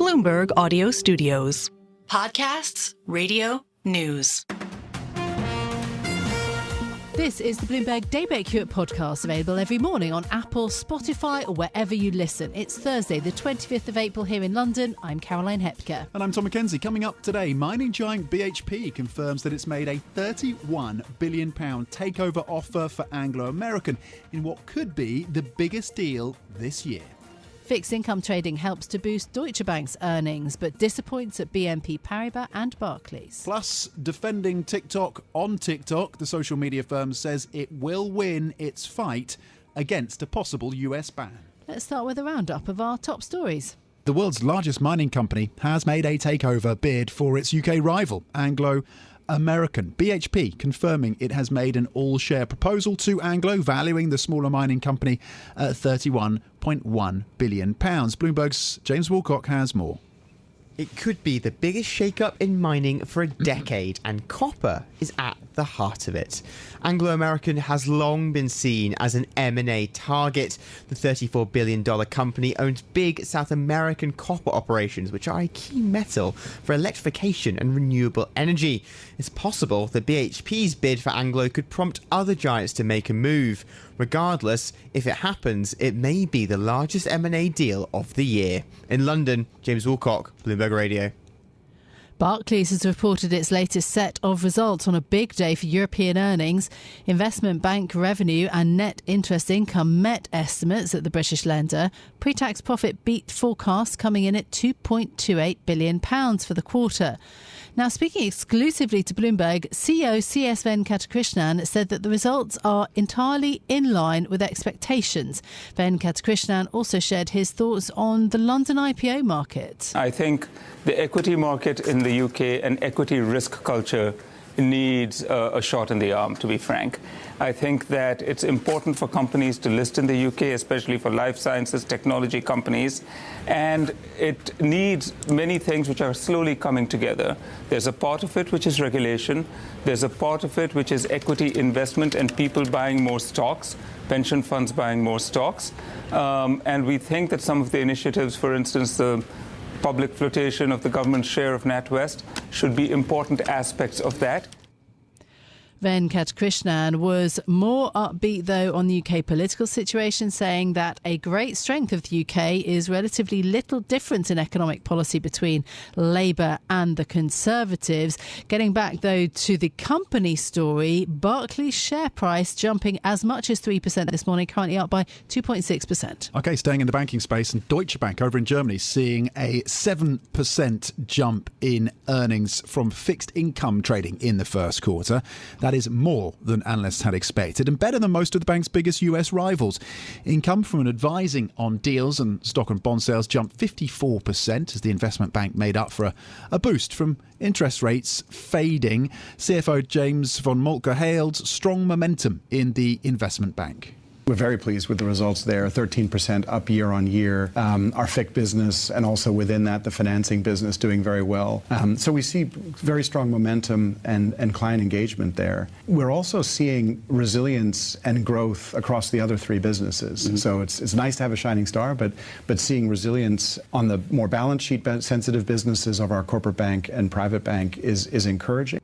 Bloomberg Audio Studios. Podcasts, radio, news. This is the Bloomberg Daybreak Hewitt podcast, available every morning on Apple, Spotify or wherever you listen. It's Thursday, the 25th of April here in London. I'm Caroline Hepker. And I'm Tom McKenzie. Coming up today, mining giant BHP confirms that it's made a £31 billion takeover offer for Anglo American in what could be the biggest deal this year. Fixed income trading helps to boost Deutsche Bank's earnings, but disappoints at BNP Paribas and Barclays. Plus, defending TikTok on TikTok, the social media firm says it will win its fight against a possible US ban. Let's start with a roundup of our top stories. The world's largest mining company has made a takeover bid for its UK rival, Anglo American. BHP confirming it has made an all-share proposal to Anglo, valuing the smaller mining company at £31.1 billion. Bloomberg's James Woolcock has more. It could be the biggest shakeup in mining for a decade, and copper is at the heart of it. Anglo American has long been seen as an M&A target. The $34 billion company owns big South American copper operations, which are a key metal for electrification and renewable energy. It's possible that BHP's bid for Anglo could prompt other giants to make a move. Regardless, if it happens, it may be the largest M&A deal of the year. In London, James Woolcock, Bloomberg Radio. Barclays has reported its latest set of results on a big day for European earnings. Investment bank revenue and net interest income met estimates at the British lender. Pre-tax profit beat forecasts, coming in at £2.28 billion for the quarter. Now, speaking exclusively to Bloomberg, CEO CS Venkatakrishnan said that the results are entirely in line with expectations. Venkatakrishnan also shared his thoughts on the London IPO market. I think the equity market in the UK and equity risk culture needs a shot in the arm, to be frank. I think that it's important for companies to list in the UK, especially for life sciences, technology companies, and it needs many things which are slowly coming together. There's a part of it which is regulation. There's a part of it which is equity investment and people buying more stocks, pension funds buying more stocks. And we think that some of the initiatives, for instance, the public flotation of the government share of NatWest, should be important aspects of that. Venkatakrishnan was more upbeat, though, on the UK political situation, saying that a great strength of the UK is relatively little difference in economic policy between Labour and the Conservatives. Getting back, though, to the company story, Barclays' share price jumping as much as 3% this morning, currently up by 2.6%. OK, staying in the banking space, and Deutsche Bank over in Germany seeing a 7% jump in earnings from fixed income trading in the first quarter. That is more than analysts had expected and better than most of the bank's biggest US rivals. Income from advising on deals and stock and bond sales jumped 54% as the investment bank made up for a boost from interest rates fading. CFO James von Moltke hailed strong momentum in the investment bank. We're very pleased with the results there, 13% up year on year. Our FIC business and also within that, the financing business doing very well. So we see very strong momentum and client engagement there. We're also seeing resilience and growth across the other three businesses. Mm-hmm. So it's nice to have a shining star, but seeing resilience on the more balance sheet sensitive businesses of our corporate bank and private bank is encouraging.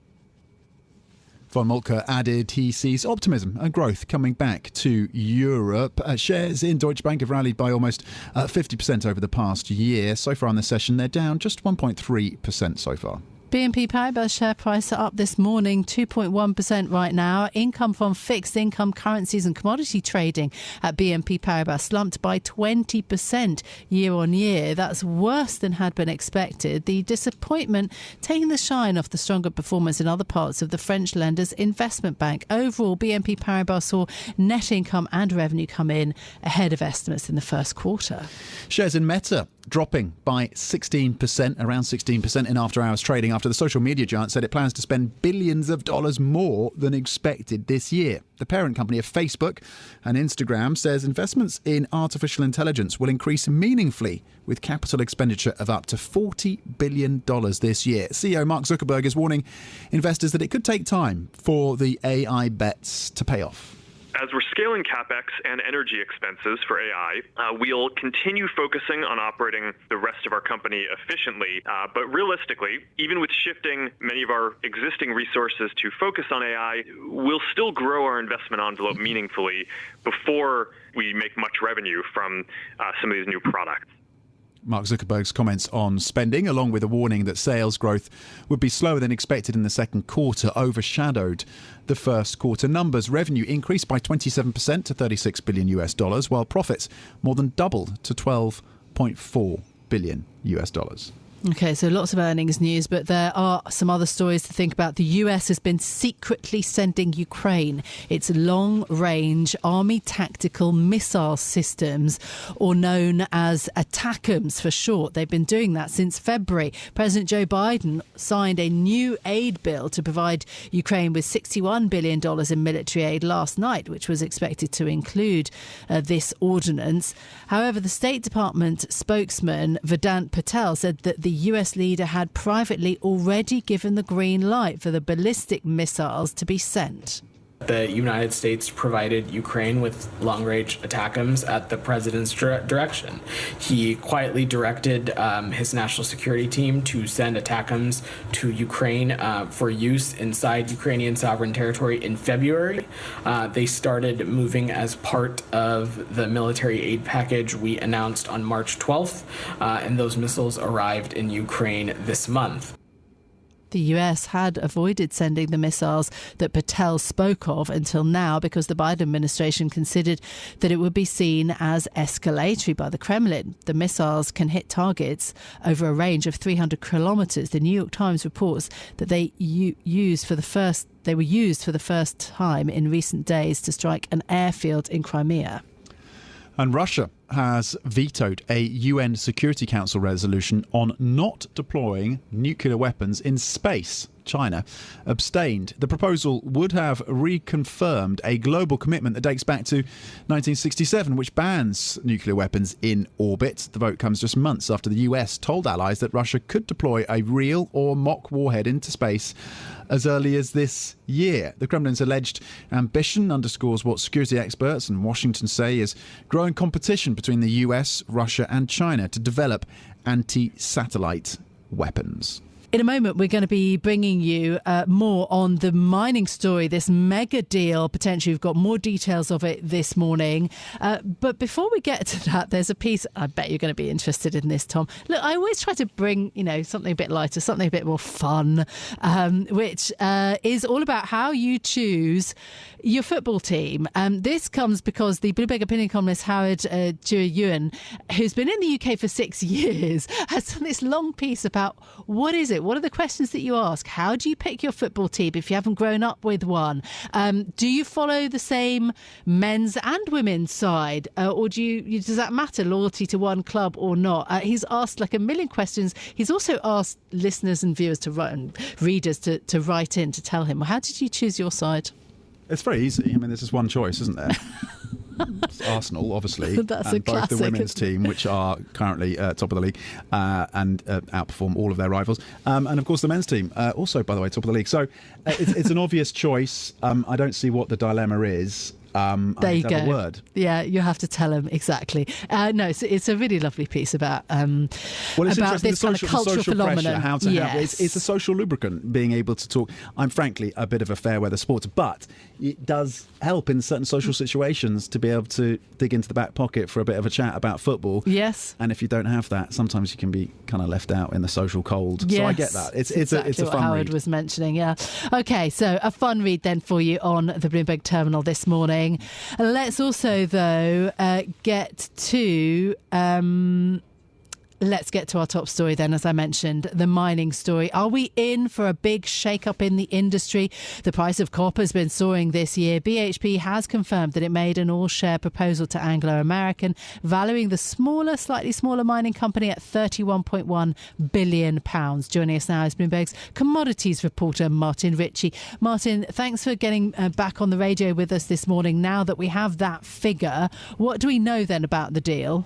Von Moltke added he sees optimism and growth coming back to Europe. Shares in Deutsche Bank have rallied by almost 50% over the past year. So far in the session, they're down just 1.3% so far. BNP Paribas share price are up this morning 2.1% right now. Income from fixed income currencies and commodity trading at BNP Paribas slumped by 20% year on year. That's worse than had been expected. The disappointment taking the shine off the stronger performance in other parts of the French lender's investment bank. Overall, BNP Paribas saw net income and revenue come in ahead of estimates in the first quarter. Shares in Meta dropping by 16%, around 16% in after-hours trading after the social media giant said it plans to spend billions of dollars more than expected this year. The parent company of Facebook and Instagram says investments in artificial intelligence will increase meaningfully with capital expenditure of up to $40 billion this year. CEO Mark Zuckerberg is warning investors that it could take time for the AI bets to pay off. As we're scaling CapEx and energy expenses for AI, we'll continue focusing on operating the rest of our company efficiently. But realistically, even with shifting many of our existing resources to focus on AI, we'll still grow our investment envelope meaningfully before we make much revenue from some of these new products. Mark Zuckerberg's comments on spending, along with a warning that sales growth would be slower than expected in the second quarter, overshadowed the first quarter numbers. Revenue increased by 27% to $36 billion US, while profits more than doubled to $12.4 billion US. Okay, so lots of earnings news, but there are some other stories to think about. The US has been secretly sending Ukraine its long-range army tactical missile systems, or known as ATACMS for short. They've been doing that since February. President Joe Biden signed a new aid bill to provide Ukraine with $61 billion in military aid last night, which was expected to include this ordinance. However, the State Department spokesman Vedant Patel said that the US leader had privately already given the green light for the ballistic missiles to be sent. The United States provided Ukraine with long-range ATACMS at the president's direction. He quietly directed his national security team to send ATACMS to Ukraine for use inside Ukrainian sovereign territory in February. They started moving as part of the military aid package we announced on March 12th, and those missiles arrived in Ukraine this month. The US had avoided sending the missiles that Patel spoke of until now because the Biden administration considered that it would be seen as escalatory by the Kremlin. The missiles can hit targets over a range of 300 kilometres. The New York Times reports that they were used for the first time in recent days to strike an airfield in Crimea. And Russia has vetoed a UN Security Council resolution on not deploying nuclear weapons in space. China abstained. The proposal would have reconfirmed a global commitment that dates back to 1967, which bans nuclear weapons in orbit. The vote comes just months after the US told allies that Russia could deploy a real or mock warhead into space as early as this year. The Kremlin's alleged ambition underscores what security experts in Washington say is growing competition between the US, Russia and China to develop anti-satellite weapons. In a moment, we're going to be bringing you more on the mining story, this mega deal. Potentially, we've got more details of it this morning. But before we get to that, there's a piece, I bet you're going to be interested in this, Tom. Look, I always try to bring, something a bit lighter, something a bit more fun, which is all about how you choose your football team. This comes because the Bloomberg opinion columnist Howard Jua-Yuen, who's been in the UK for 6 years, has done this long piece about what is it? What are the questions that you ask? How do you pick your football team if you haven't grown up with one? Do you follow the same men's and women's side? Or does that matter, loyalty to one club or not? He's asked like a million questions. He's also asked listeners and viewers readers to write in to tell him, well, how did you choose your side? It's very easy. I mean, there's just one choice, isn't there? It's Arsenal, obviously, That's and a classic, both the women's team, which are currently top of the league and outperform all of their rivals, and of course the men's team, also, by the way, top of the league. So it's an obvious choice. I don't see what the dilemma is. There you go. A word. Yeah, you have to tell him exactly. No, it's a really lovely piece about this kind of cultural phenomenon. How to have it's a social lubricant, being able to talk. I'm frankly a bit of a fair weather sports, but it does help in certain social situations to be able to dig into the back pocket for a bit of a chat about football. Yes. And if you don't have that, sometimes you can be kind of left out in the social cold. Yes. So I get that. It's a fun what Howard read. was mentioning. Yeah. Okay, so a fun read then for you on the Bloomberg terminal this morning. Let's also, though, get to our top story then, as I mentioned, the mining story. Are we in for a big shake-up in the industry? The price of copper has been soaring this year. BHP has confirmed that it made an all-share proposal to Anglo American, valuing the slightly smaller mining company at £31.1 billion. Joining us now is Bloomberg's commodities reporter, Martin Ritchie. Martin, thanks for getting back on the radio with us this morning. Now that we have that figure, what do we know then about the deal?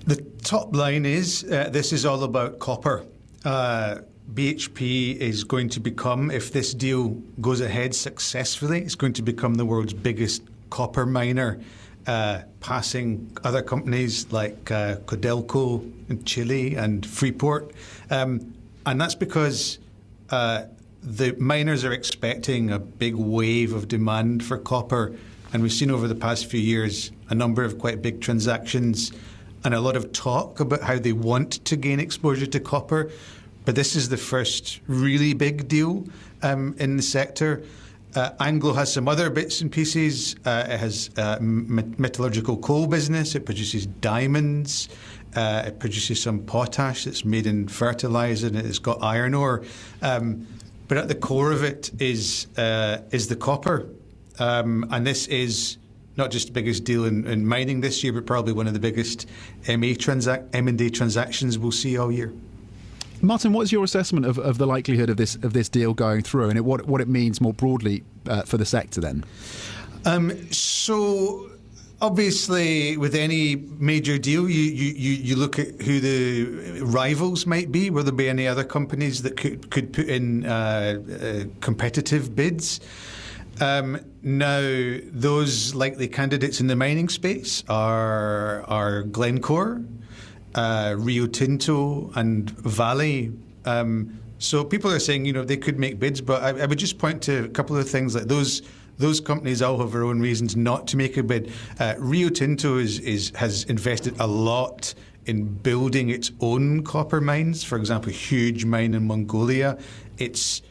The top line is this is all about copper. BHP is going to become, if this deal goes ahead successfully, it's going to become the world's biggest copper miner, passing other companies like Codelco in Chile and Freeport. And that's because the miners are expecting a big wave of demand for copper. And we've seen over the past few years a number of quite big transactions and a lot of talk about how they want to gain exposure to copper. But this is the first really big deal in the sector. Anglo has some other bits and pieces. It has a metallurgical coal business. It produces diamonds. It produces some potash that's made in fertilizer, and it's got iron ore. But at the core of it is the copper. And this is not just the biggest deal in mining this year, but probably one of the biggest M&A transactions we'll see all year. Martin, what's your assessment of the likelihood of this deal going through, and what it means more broadly for the sector then? So obviously, with any major deal, you look at who the rivals might be. Will there be any other companies that could put in competitive bids? Now, those likely candidates in the mining space are Glencore, Rio Tinto and Vale. So people are saying, they could make bids, but I would just point to a couple of things like those companies all have their own reasons not to make a bid. Rio Tinto has invested a lot in building its own copper mines. For example, a huge mine in Mongolia. It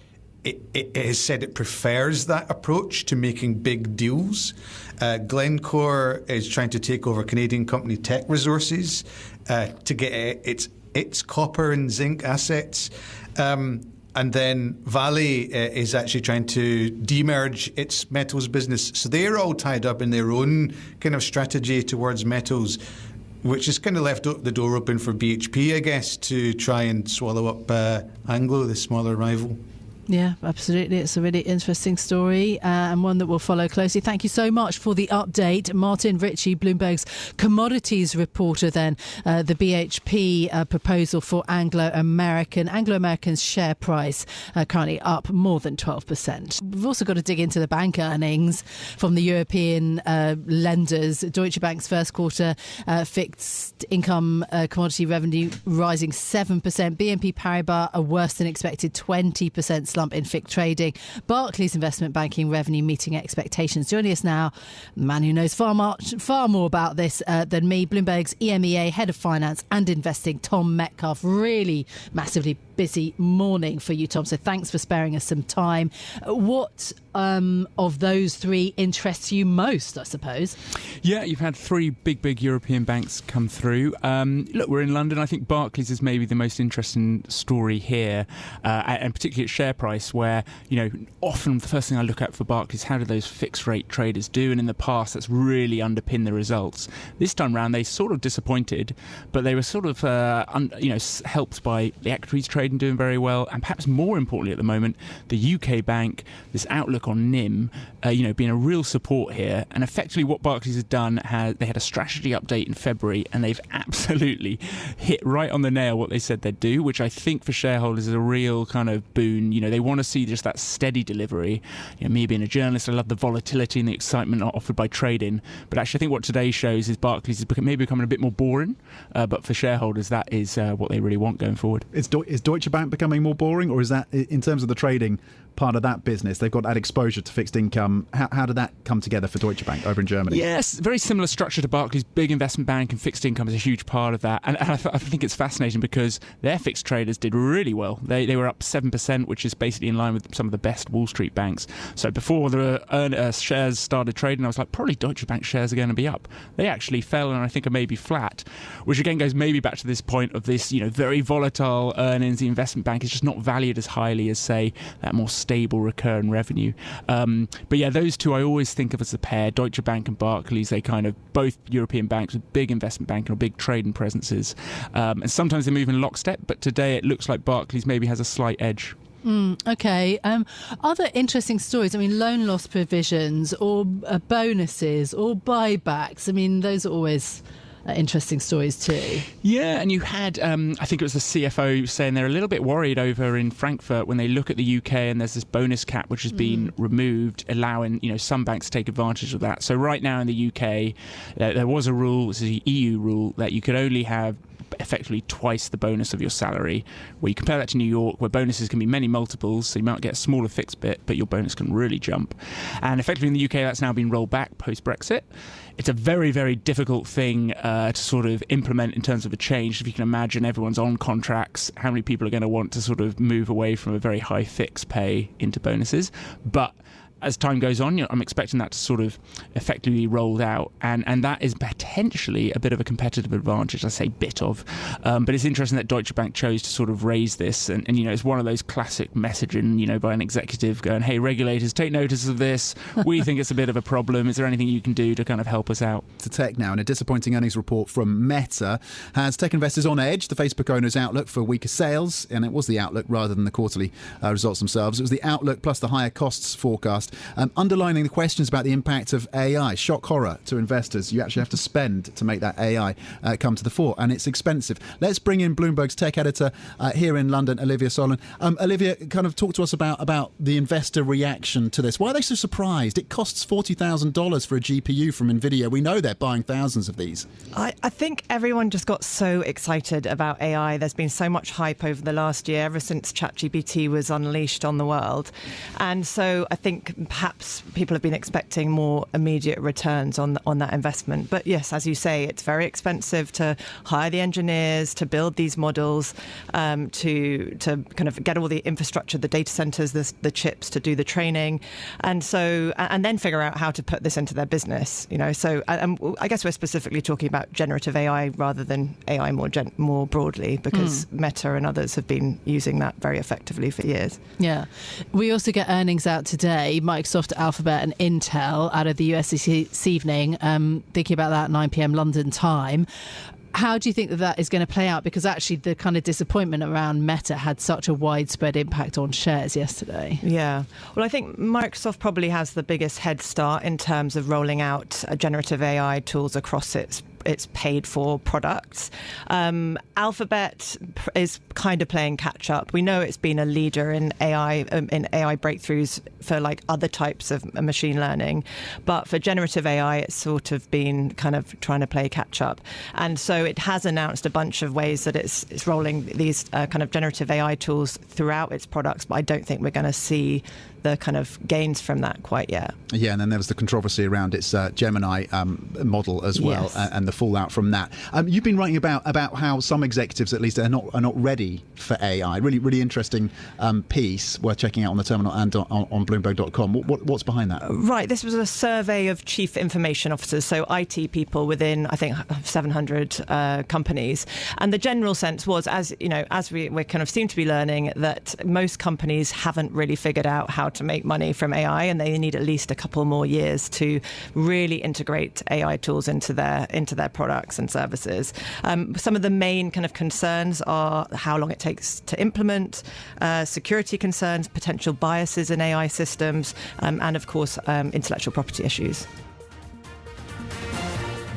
has said it prefers that approach to making big deals. Glencore is trying to take over Canadian company Teck Resources to get its copper and zinc assets. And then Vale is actually trying to demerge its metals business. So they're all tied up in their own kind of strategy towards metals, which has kind of left the door open for BHP, I guess, to try and swallow up Anglo, the smaller rival. Yeah, absolutely. It's a really interesting story and one that we'll follow closely. Thank you so much for the update. Martin Ritchie, Bloomberg's commodities reporter then. The BHP proposal for Anglo American. Anglo American's share price currently up more than 12%. We've also got to dig into the bank earnings from the European lenders. Deutsche Bank's first quarter fixed income commodity revenue rising 7%. BNP Paribas a worse than expected 20% slump in FIC trading. Barclays investment banking revenue meeting expectations. Joining us now, the man who knows far more about this than me, Bloomberg's EMEA Head of Finance and Investing, Tom Metcalf. Really massively busy morning for you, Tom, so thanks for sparing us some time. What of those three interests you most, I suppose? Yeah, you've had three big European banks come through. Look, we're in London. I think Barclays is maybe the most interesting story here, and particularly at share price, where, often the first thing I look at for Barclays, how do those fixed rate traders do? And in the past, that's really underpinned the results. This time round, they sort of disappointed, but they were sort of, helped by the equities trading doing very well, and perhaps more importantly at the moment, the UK bank, this outlook on NIM, being a real support here. And effectively what Barclays has done, they had a strategy update in February, and they've absolutely hit right on the nail what they said they'd do, which I think for shareholders is a real kind of boon. They want to see just that steady delivery. Me being a journalist, I love the volatility and the excitement offered by trading, but actually I think what today shows is Barclays is maybe becoming a bit more boring, but for shareholders that is what they really want going forward. Is Deutsche Bank becoming more boring, or is that, in terms of the trading part of that business, they've got that exposure to fixed income? How did that come together for Deutsche Bank over in Germany? Yes, very similar structure to Barclays. Big investment bank, and fixed income is a huge part of that. And I think it's fascinating because their fixed traders did really well. They were up 7%, which is basically in line with some of the best Wall Street banks. So before the shares started trading, I was like, probably Deutsche Bank shares are going to be up. They actually fell, and I think are maybe flat, which again goes maybe back to this point of this, very volatile earnings. The investment bank is just not valued as highly as, say, that more stable recurring revenue. But yeah, those two I always think of as a pair, Deutsche Bank and Barclays. They kind of both European banks with big investment banking or big trading presences. And sometimes they move in lockstep, but today it looks like Barclays maybe has a slight edge. Okay. Other interesting stories, loan loss provisions or bonuses or buybacks. Those are always interesting stories too. Yeah, and you had, I think it was the CFO saying they're a little bit worried over in Frankfurt when they look at the UK and there's this bonus cap which has been removed, allowing some banks to take advantage of that. So right now in the UK, there was a rule, it's an EU rule, that you could only have effectively twice the bonus of your salary. Where you compare that to New York, where bonuses can be many multiples, so you might get a smaller fixed bit, but your bonus can really jump. And effectively in the UK, that's now been rolled back post-Brexit. It's a very, very difficult thing to sort of implement in terms of a change. If you can imagine, everyone's on contracts, how many people are going to want to sort of move away from a very high fixed pay into bonuses? But as time goes on, I'm expecting that to sort of effectively be rolled out, and that is potentially a bit of a competitive advantage. I say bit of, but it's interesting that Deutsche Bank chose to sort of raise this, and it's one of those classic messaging, by an executive going, "Hey, regulators, take notice of this. We think it's a bit of a problem. Is there anything you can do to kind of help us out?" To tech now, and a disappointing earnings report from Meta has tech investors on edge. The Facebook owner's outlook for weaker sales, and it was the outlook rather than the quarterly results themselves. It was the outlook plus the higher costs forecast. Underlining the questions about the impact of AI. Shock horror to investors. You actually have to spend to make that AI come to the fore, and it's expensive. Let's bring in Bloomberg's tech editor here in London, Olivia Solon. Olivia, kind of talk to us about the investor reaction to this. Why are they so surprised? It costs $40,000 for a GPU from NVIDIA. We know they're buying thousands of these. I think everyone just got so excited about AI. There's been so much hype over the last year, ever since ChatGPT was unleashed on the world. And so I think perhaps people have been expecting more immediate returns on that investment. But yes, as you say, it's very expensive to hire the engineers, to build these models, to kind of get all the infrastructure, the data centers, the chips to do the training, and then figure out how to put this into their business. So I guess we're specifically talking about generative AI rather than AI more broadly, because Meta and others have been using that very effectively for years. Yeah. We also get earnings out today. Microsoft, Alphabet and Intel out of the US this evening, thinking about that at 9 p.m. London time. How do you think that is going to play out? Because actually the kind of disappointment around Meta had such a widespread impact on shares yesterday. Yeah. Well, I think Microsoft probably has the biggest head start in terms of rolling out generative AI tools across its paid for products. Alphabet is kind of playing catch up. We know it's been a leader in AI breakthroughs for like other types of machine learning, but for generative AI, it's sort of been kind of trying to play catch up. And so it has announced a bunch of ways that it's rolling these kind of generative AI tools throughout its products, but I don't think we're going to see the kind of gains from that quite yet. Yeah, and then there was the controversy around its Gemini model as well, yes. and the fallout from that. You've been writing about how some executives, at least, are not ready for AI. Really interesting piece worth checking out on the terminal and on Bloomberg.com. What's behind that? Right, this was a survey of chief information officers, so IT people within, I think, 700 companies, and the general sense was, as we kind of seem to be learning, that most companies haven't really figured out how to make money from AI, and they need at least a couple more years to really integrate AI tools into their products and services. Some of the main kind of concerns are how long it takes to implement, security concerns, potential biases in AI systems, and of course intellectual property issues.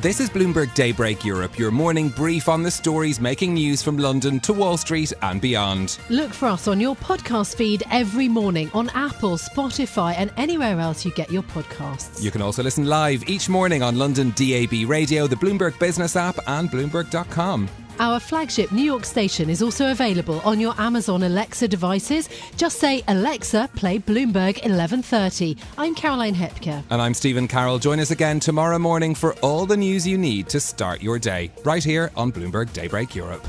This is Bloomberg Daybreak Europe, your morning brief on the stories making news from London to Wall Street and beyond. Look for us on your podcast feed every morning on Apple, Spotify and anywhere else you get your podcasts. You can also listen live each morning on London DAB Radio, the Bloomberg Business app and Bloomberg.com. Our flagship New York station is also available on your Amazon Alexa devices. Just say, Alexa, play Bloomberg 1130. I'm Caroline Hepker. And I'm Stephen Carroll. Join us again tomorrow morning for all the news you need to start your day, right here on Bloomberg Daybreak Europe.